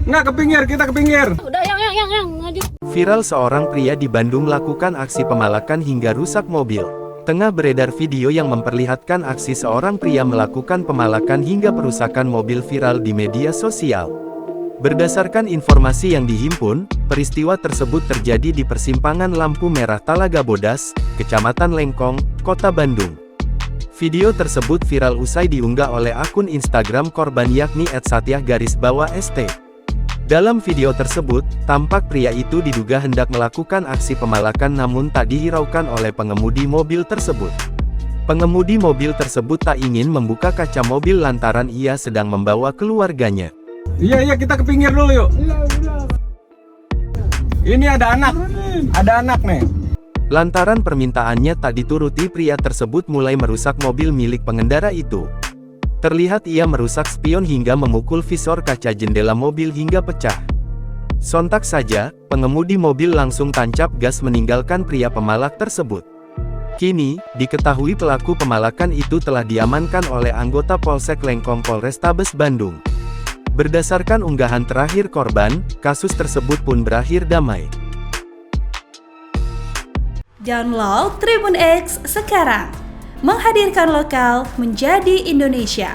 Nggak ke pinggir, kita ke pinggir. Udah yang maju. Viral seorang pria di Bandung melakukan aksi pemalakan hingga rusak mobil. Tengah beredar video yang memperlihatkan aksi seorang pria melakukan pemalakan hingga perusakan mobil viral di media sosial. Berdasarkan informasi yang dihimpun, peristiwa tersebut terjadi di persimpangan lampu merah Talaga Bodas, Kecamatan Lengkong, Kota Bandung. Video tersebut viral usai diunggah oleh akun Instagram korban yakni @satyah_st. Dalam video tersebut, tampak pria itu diduga hendak melakukan aksi pemalakan namun tak dihiraukan oleh pengemudi mobil tersebut. Pengemudi mobil tersebut tak ingin membuka kaca mobil lantaran ia sedang membawa keluarganya. Iya, kita ke pinggir dulu yuk. Ini ada anak nih. Lantaran permintaannya tak dituruti, pria tersebut mulai merusak mobil milik pengendara itu. Terlihat ia merusak spion hingga memukul visor kaca jendela mobil hingga pecah. Sontak saja, pengemudi mobil langsung tancap gas meninggalkan pria pemalak tersebut. Kini, diketahui pelaku pemalakan itu telah diamankan oleh anggota Polsek Lengkong Polrestabes Bandung. Berdasarkan unggahan terakhir korban, kasus tersebut pun berakhir damai. Download Tribun X sekarang, menghadirkan lokal menjadi Indonesia.